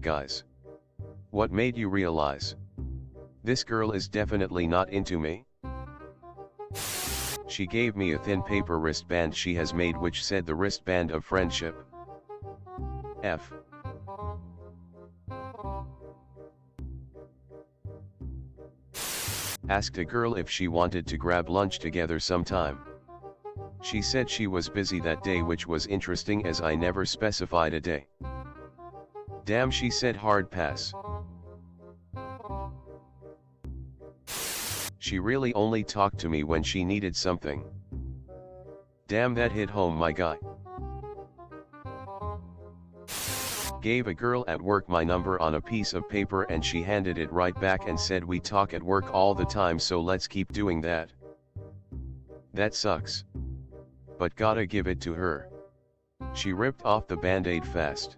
Guys. What made you realize? This girl is definitely not into me? She gave me a thin paper wristband she has made which said the wristband of friendship. F. Asked a girl if she wanted to grab lunch together sometime. She said she was busy that day, which was interesting as I never specified a day. Damn, she said hard pass. She really only talked to me when she needed something. Damn, that hit home, my guy. Gave a girl at work my number on a piece of paper and she handed it right back and said we talk at work all the time, so let's keep doing that. That sucks. But gotta give it to her. She ripped off the band-aid fast.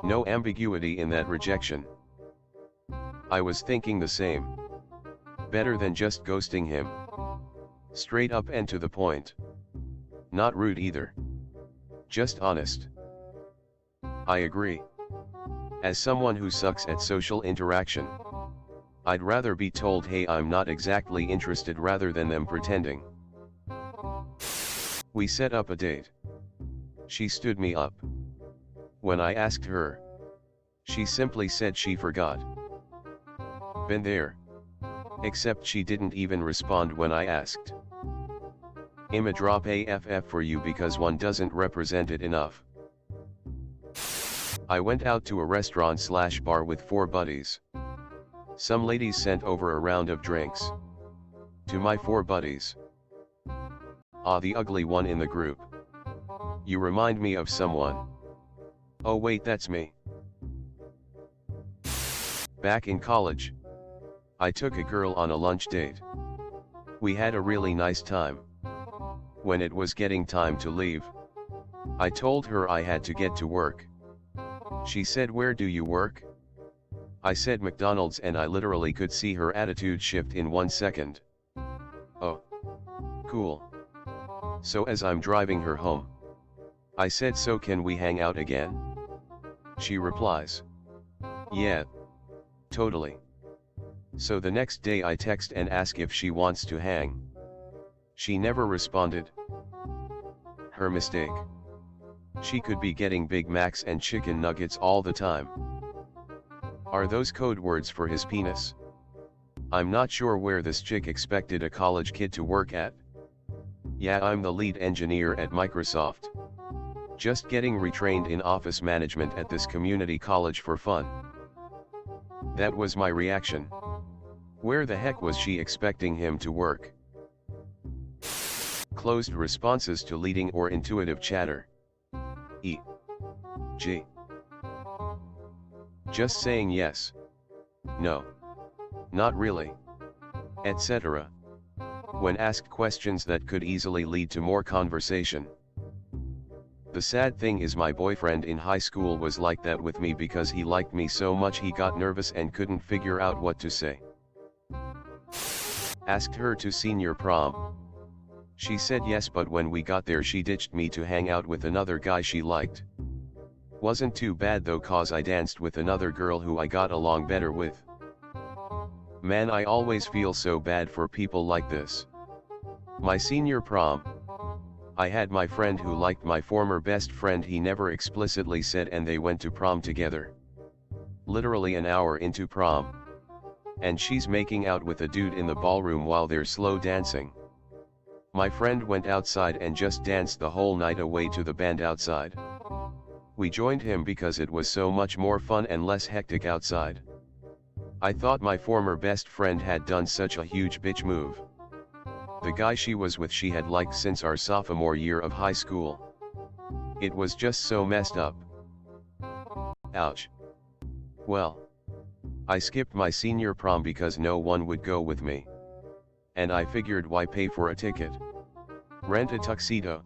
No ambiguity in that rejection. I was thinking the same. Better than just ghosting him. Straight up and to the point. Not rude either. Just honest. I agree. As someone who sucks at social interaction, I'd rather be told hey, I'm not exactly interested rather than them pretending. We set up a date. She stood me up. When I asked her, she simply said she forgot. Been there. Except she didn't even respond when I asked. I'ma drop AFF for you because one doesn't represent it enough. I went out to a restaurant/bar with 4 buddies. Some ladies sent over a round of drinks. To my 4 buddies. Ah, the ugly one in the group. You remind me of someone. Oh wait, that's me. Back in college, I took a girl on a lunch date. We had a really nice time. When it was getting time to leave, I told her I had to get to work. She said, "Where do you work?" I said McDonald's, and I literally could see her attitude shift in 1 second. Oh. Cool. So as I'm driving her home, I said, "So can we hang out again?" She replies, "Yeah. Totally." So the next day I text and ask if she wants to hang. She never responded. Her mistake. She could be getting Big Macs and chicken nuggets all the time. Are those code words for his penis? I'm not sure where this chick expected a college kid to work at. Yeah, I'm the lead engineer at Microsoft. Just getting retrained in office management at this community college for fun. That was my reaction. Where the heck was she expecting him to work? Closed responses to leading or intuitive chatter. E.g. Just saying yes, no, not really, etc. when asked questions that could easily lead to more conversation. The sad thing is my boyfriend in high school was like that with me because he liked me so much he got nervous and couldn't figure out what to say. Asked her to senior prom. She said yes, but when we got there she ditched me to hang out with another guy she liked. Wasn't too bad though, cause I danced with another girl who I got along better with. Man, I always feel so bad for people like this. My senior prom. I had my friend who liked my former best friend, he never explicitly said, and they went to prom together. Literally an hour into prom. And she's making out with a dude in the ballroom while they're slow dancing. My friend went outside and just danced the whole night away to the band outside. We joined him because it was so much more fun and less hectic outside. I thought my former best friend had done such a huge bitch move. The guy she was with she had liked since our sophomore year of high school. It was just so messed up. Ouch. Well, I skipped my senior prom because no one would go with me. And I figured, why pay for a ticket, rent a tuxedo,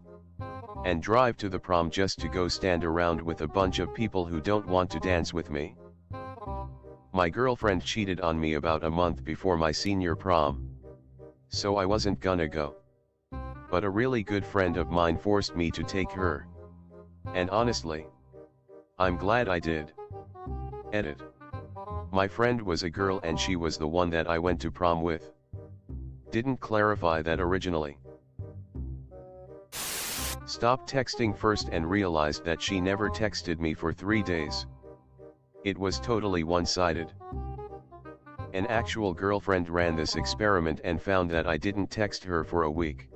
and drive to the prom just to go stand around with a bunch of people who don't want to dance with me? My girlfriend cheated on me about a month before my senior prom, so I wasn't gonna go. But a really good friend of mine forced me to take her. And honestly, I'm glad I did. Edit. My friend was a girl and she was the one that I went to prom with. Didn't clarify that originally. Stopped texting first and realized that she never texted me for 3 days. It was totally one-sided. An actual girlfriend ran this experiment and found that I didn't text her for a week.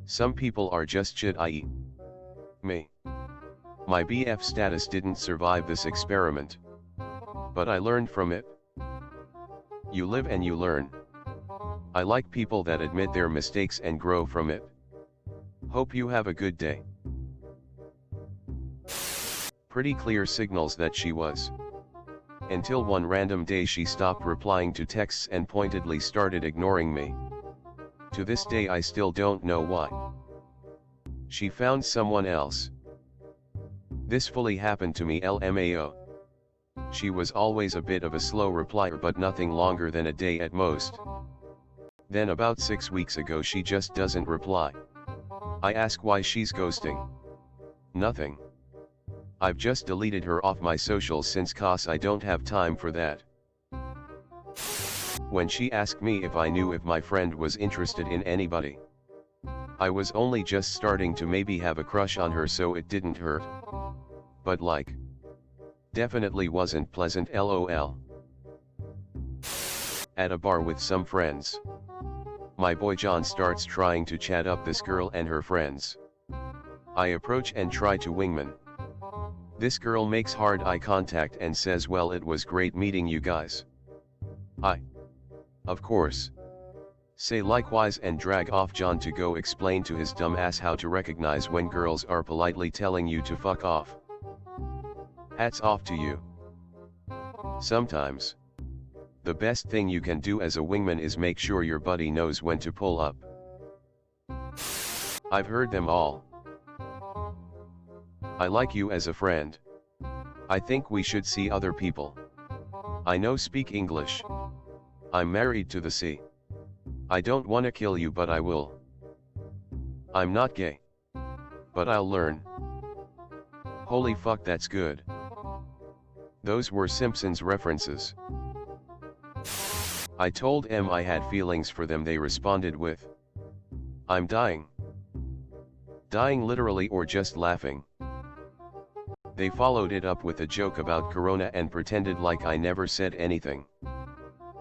Some people are just shit, i.e. me. My BF status didn't survive this experiment. But I learned from it. You live and you learn. I like people that admit their mistakes and grow from it. Hope you have a good day. Pretty clear signals that she was. Until one random day she stopped replying to texts and pointedly started ignoring me. To this day I still don't know why. She found someone else. This fully happened to me LMAO. She was always a bit of a slow replier but nothing longer than a day at most. Then about 6 weeks ago she just doesn't reply. I ask why she's ghosting. Nothing. I've just deleted her off my socials since cause I don't have time for that. When she asked me if I knew if my friend was interested in anybody. I was only just starting to maybe have a crush on her so it didn't hurt. But like. Definitely wasn't pleasant lol. At a bar with some friends. My boy John starts trying to chat up this girl and her friends. I approach and try to wingman. This girl makes hard eye contact and says, well, it was great meeting you guys. I, of course, say likewise and drag off John to go explain to his dumb ass how to recognize when girls are politely telling you to fuck off. Hats off to you. Sometimes, the best thing you can do as a wingman is make sure your buddy knows when to pull up. I've heard them all. I like you as a friend. I think we should see other people. I know speak English. I'm married to the sea. I don't wanna kill you but I will. I'm not gay. But I'll learn. Holy fuck, that's good. Those were Simpsons references. I told them I had feelings for them. They responded with, I'm dying. Dying literally or just laughing. They followed it up with a joke about corona and pretended like I never said anything.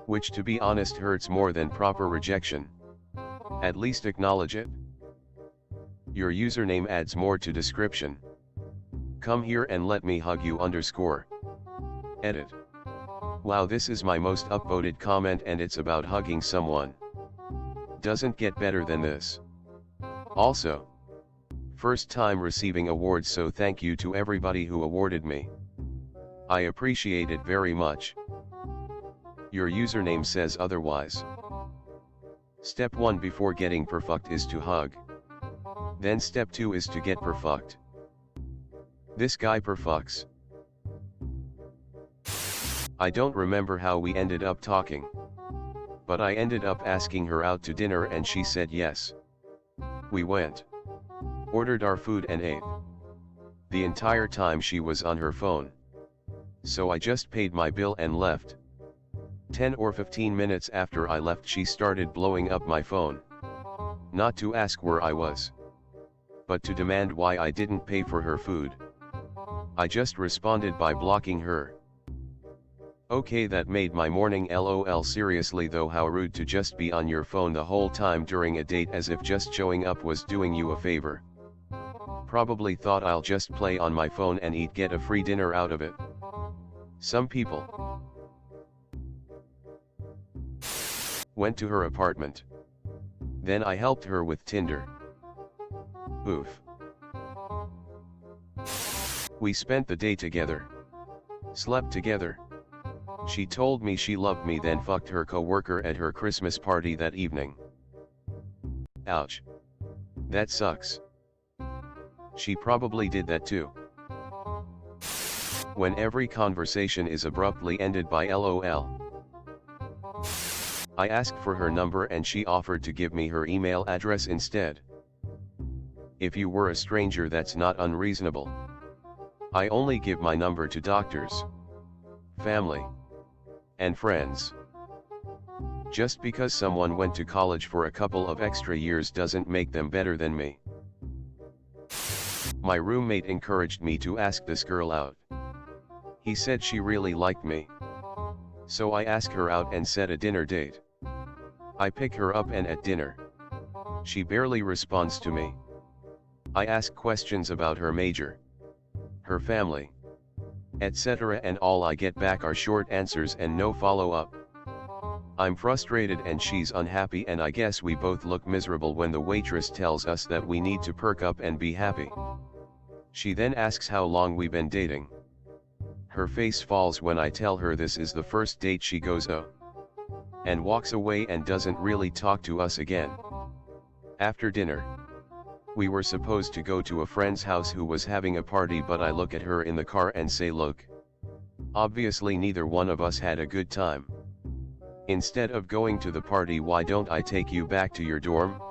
Which to be honest hurts more than proper rejection. At least acknowledge it. Your username adds more to description. Come here and let me hug you _ Edit. Wow, this is my most upvoted comment and it's about hugging someone. Doesn't get better than this. Also, first time receiving awards, so thank you to everybody who awarded me. I appreciate it very much. Your username says otherwise. Step 1 before getting perfect is to hug. Then step 2 is to get perfect. This guy perfects. I don't remember how we ended up talking. But I ended up asking her out to dinner and she said yes. We went. Ordered our food and ate. The entire time she was on her phone. So I just paid my bill and left. 10 or 15 minutes after I left she started blowing up my phone. Not to ask where I was. But to demand why I didn't pay for her food. I just responded by blocking her. Okay, that made my morning lol. Seriously though, how rude to just be on your phone the whole time during a date, as if just showing up was doing you a favor. Probably thought I'll just play on my phone and get a free dinner out of it. Some people. Went to her apartment. Then I helped her with Tinder. Oof. We spent the day together. Slept together. She told me she loved me, then fucked her coworker at her Christmas party that evening. Ouch. That sucks. She probably did that too. When every conversation is abruptly ended by LOL. I asked for her number and she offered to give me her email address instead. If you were a stranger, that's not unreasonable. I only give my number to doctors. family, and friends. Just because someone went to college for a couple of extra years doesn't make them better than me. My roommate encouraged me to ask this girl out. He said she really liked me. So I asked her out and set a dinner date. I pick her up and at dinner, she barely responds to me. I ask questions about her major, her family, etc., and all I get back are short answers and no follow-up. I'm frustrated and she's unhappy, and I guess we both look miserable when the waitress tells us that we need to perk up and be happy. She then asks how long we've been dating. Her face falls when I tell her this is the first date. She goes oh, and walks away and doesn't really talk to us again. After dinner, we were supposed to go to a friend's house who was having a party, but I look at her in the car and say, look, obviously neither one of us had a good time. Instead of going to the party, why don't I take you back to your dorm?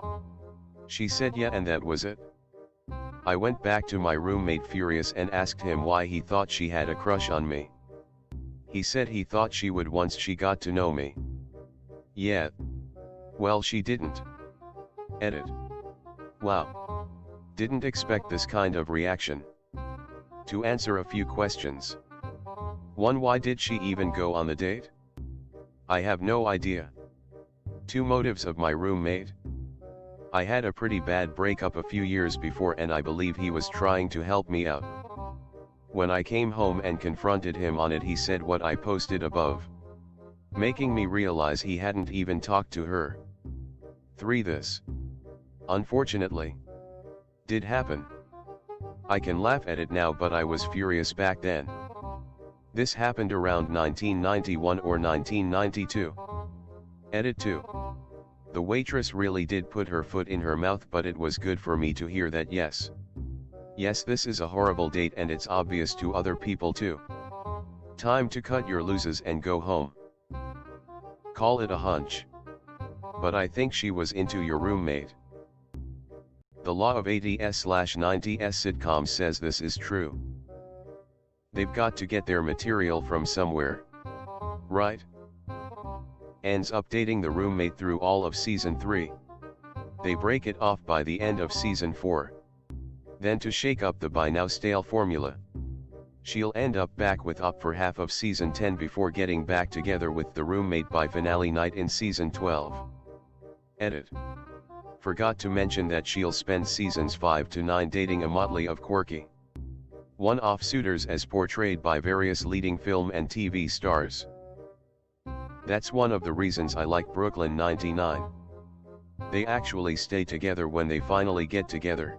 She said yeah, and that was it. I went back to my roommate furious and asked him why he thought she had a crush on me. He said he thought she would once she got to know me. Yeah. Well, she didn't. Edit. Wow. Didn't expect this kind of reaction. To answer a few questions. 1. Why did she even go on the date? I have no idea. 2. Motives of my roommate. I had a pretty bad breakup a few years before and I believe he was trying to help me out. When I came home and confronted him on it, he said what I posted above, making me realize he hadn't even talked to her. 3. This, unfortunately, did happen. I can laugh at it now, but I was furious back then. This happened around 1991 or 1992. Edit 2. The waitress really did put her foot in her mouth, but it was good for me to hear that yes, this is a horrible date and it's obvious to other people too. Time to cut your losses and go home. Call it a hunch. But I think she was into your roommate. The law of 80s/90s sitcoms says this is true. They've got to get their material from somewhere, right? Ends up dating the roommate through all of season 3. They break it off by the end of season 4. Then to shake up the by now stale formula, she'll end up back with Up for half of season 10 before getting back together with the roommate by finale night in season 12. Edit. Forgot to mention that she'll spend seasons 5 to 9 dating a motley of quirky, one-off suitors as portrayed by various leading film and TV stars. That's one of the reasons I like Brooklyn 99. They actually stay together when they finally get together.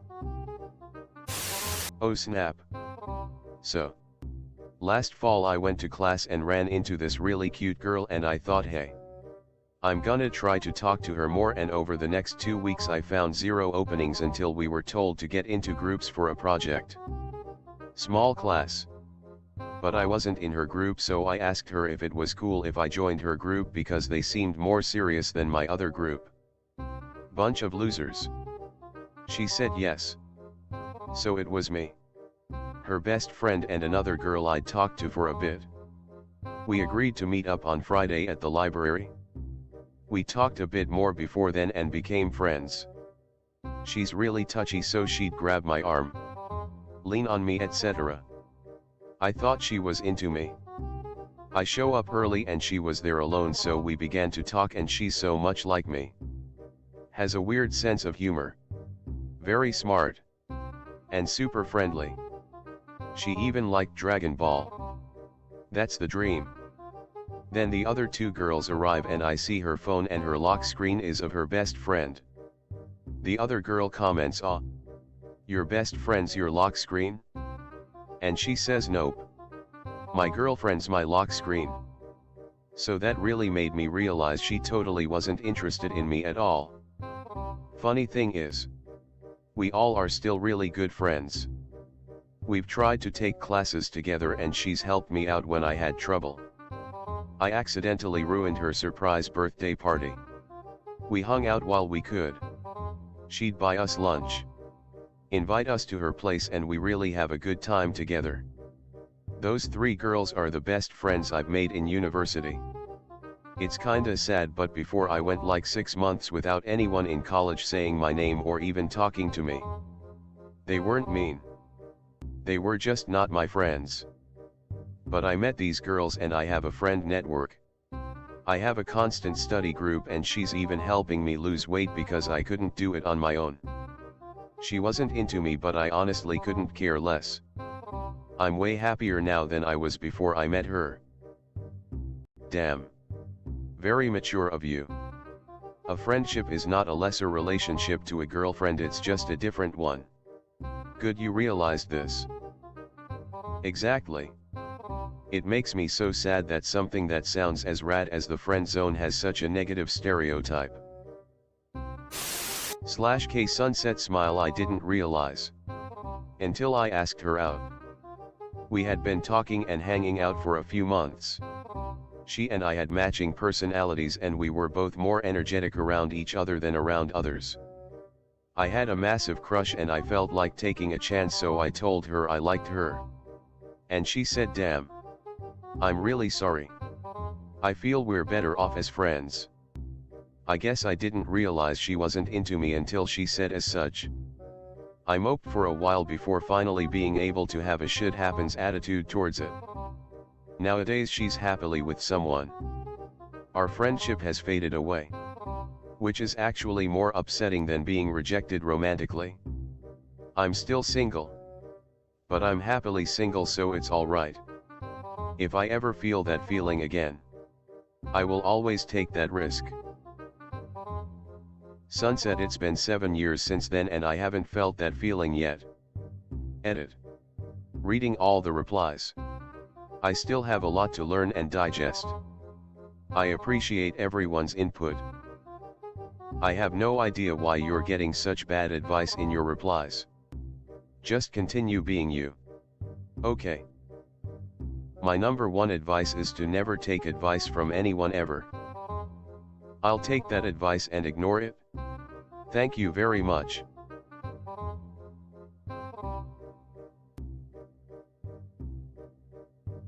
Oh snap. So, last fall I went to class and ran into this really cute girl and I thought, hey, I'm gonna try to talk to her more, and over the next 2 weeks I found 0 openings until we were told to get into groups for a project. Small class. But I wasn't in her group, so I asked her if it was cool if I joined her group because they seemed more serious than my other group. Bunch of losers. She said yes. So it was me, her best friend, and another girl I'd talked to for a bit. We agreed to meet up on Friday at the library. We talked a bit more before then and became friends. She's really touchy, so she'd grab my arm, lean on me, etc. I thought she was into me. I show up early and she was there alone, so we began to talk, and she's so much like me. Has a weird sense of humor. Very smart. And super friendly. She even liked Dragon Ball. That's the dream. Then the other 2 girls arrive and I see her phone and her lock screen is of her best friend. The other girl comments, "Aw, your best friend's your lock screen?" And she says, "Nope. My girlfriend's my lock screen." So that really made me realize she totally wasn't interested in me at all. Funny thing is, we all are still really good friends. We've tried to take classes together and she's helped me out when I had trouble. I accidentally ruined her surprise birthday party. We hung out while we could. She'd buy us lunch, invite us to her place, and we really have a good time together. Those 3 girls are the best friends I've made in university. It's kinda sad, but before I went like 6 months without anyone in college saying my name or even talking to me. They weren't mean. They were just not my friends. But I met these girls and I have a friend network. I have a constant study group and she's even helping me lose weight because I couldn't do it on my own. She wasn't into me, but I honestly couldn't care less. I'm way happier now than I was before I met her. Damn. Very mature of you. A friendship is not a lesser relationship to a girlfriend, it's just a different one. Good you realized this. Exactly. It makes me so sad that something that sounds as rad as the friend zone has such a negative stereotype. /K Sunset smile. I didn't realize. Until I asked her out. We had been talking and hanging out for a few months. She and I had matching personalities and we were both more energetic around each other than around others. I had a massive crush and I felt like taking a chance, so I told her I liked her. And she said, damn. I'm really sorry. I feel we're better off as friends. I guess I didn't realize she wasn't into me until she said as such. I moped for a while before finally being able to have a shit happens attitude towards it. Nowadays she's happily with someone. Our friendship has faded away. Which is actually more upsetting than being rejected romantically. I'm still single. But I'm happily single, so it's alright. If I ever feel that feeling again, I will always take that risk. Sunset. It's been 7 years since then and I haven't felt that feeling yet. Edit. Reading all the replies. I still have a lot to learn and digest. I appreciate everyone's input. I have no idea why you're getting such bad advice in your replies. Just continue being you. Okay. My number 1 advice is to never take advice from anyone ever. I'll take that advice and ignore it. Thank you very much.